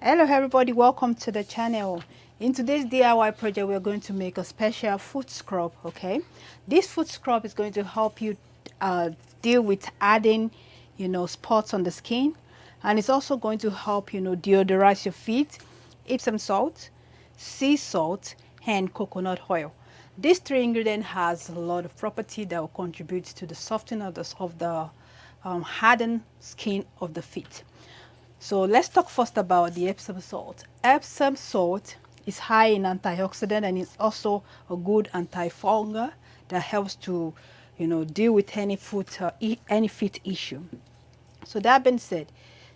Hello everybody, welcome to the channel. In today's DIY project, we're going to make a special foot scrub. Okay, this foot scrub is going to help you deal with adding spots on the skin, and it's also going to help deodorize your feet. Epsom salt, sea salt, and coconut oil. These three ingredients has a lot of property that will contribute to the softening of the hardened skin of the feet. So let's talk first about the Epsom salt. Epsom salt is high in antioxidant, and it's also a good antifungal that helps to, deal with any any feet issue. So that being said,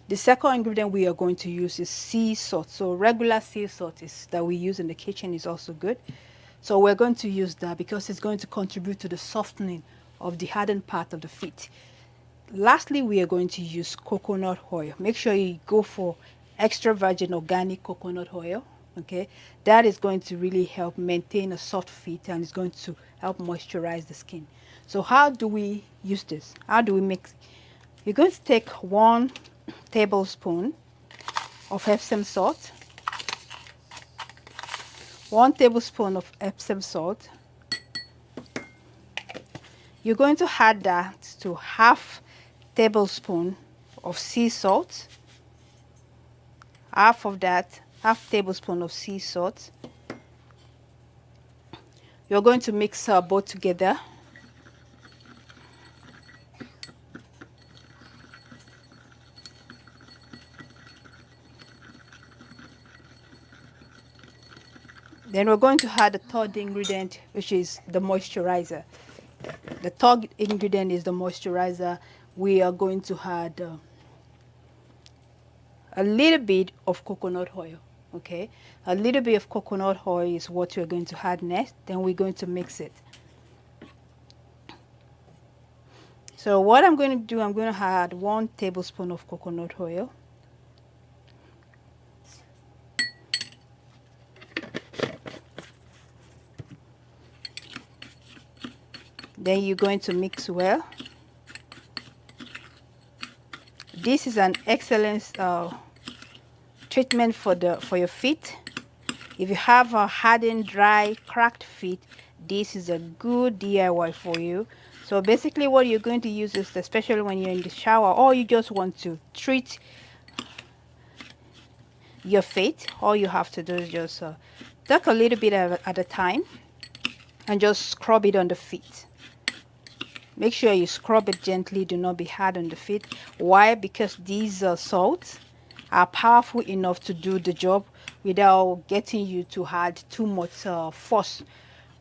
the second ingredient we are going to use is sea salt. So regular sea salt is that we use in the kitchen is also good. So we're going to use that because it's going to contribute to the softening of the hardened part of the feet. Lastly, we are going to use coconut oil. Make sure you go for extra virgin organic coconut oil. Okay, that is going to really help maintain a soft feet, and it's going to help moisturize the skin. So how do we use this? How do we mix? You're going to take 1 tablespoon of Epsom salt, 1 tablespoon of Epsom salt. You're going to add that to half tablespoon of sea salt, half tablespoon of sea salt. You're going to mix both together. Then we're going to add the third ingredient, which is the moisturizer. The third ingredient is the moisturizer. We are going to add a little bit of coconut oil. Okay, a little bit of coconut oil is what we're going to add next. Then we're going to mix it. So what I'm going to do, I'm going to add 1 tablespoon of coconut oil. Then you're going to mix well. This is an excellent treatment for your feet. If you have a hardened, dry, cracked feet, this is a good DIY for you. So basically what you're going to use is, especially when you're in the shower or you just want to treat your feet, all you have to do is just take a little bit at a time and just scrub it on the feet. Make sure you scrub it gently. Do not be hard on the feet. Why? Because these salts are powerful enough to do the job without getting you to add too much force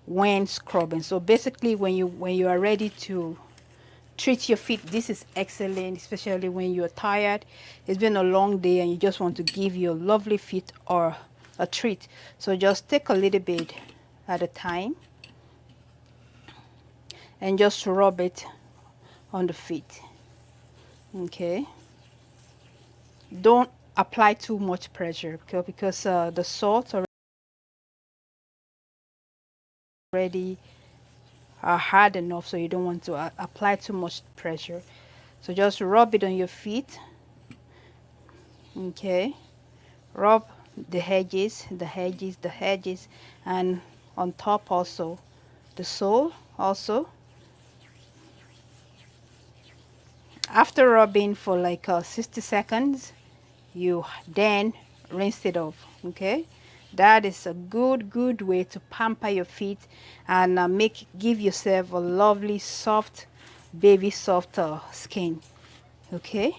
when scrubbing. So basically, when you are ready to treat your feet, this is excellent, especially when you're tired. It's been a long day and you just want to give your lovely feet or a treat. So just take a little bit at a time and just rub it on the feet. Okay, don't apply too much pressure because the salts already are hard enough, so you don't want to apply too much pressure. So just rub it on your feet. Okay, rub the edges, and on top also the sole also. After rubbing for like 60 seconds, you then rinse it off. Okay, that is a good way to pamper your feet and give yourself a lovely soft baby soft skin. Okay,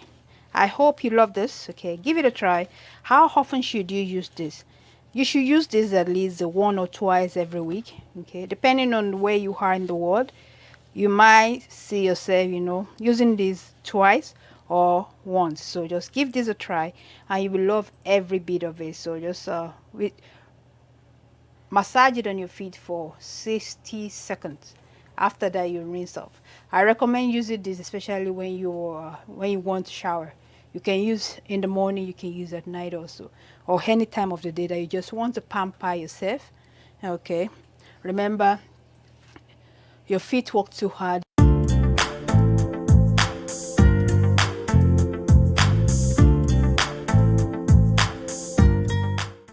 I hope you love this. Okay, give it a try. How often should you use this? You should use this at least 1 or twice every week. Okay, depending on where you are in the world, you might see yourself using this twice or once. So just give this a try and you will love every bit of it. So just massage it on your feet for 60 seconds. After that, you rinse off. I recommend using this especially when you want to shower. You can use in the morning, you can use at night also, or any time of the day that you just want to pamper yourself. Okay, remember, your feet work too hard.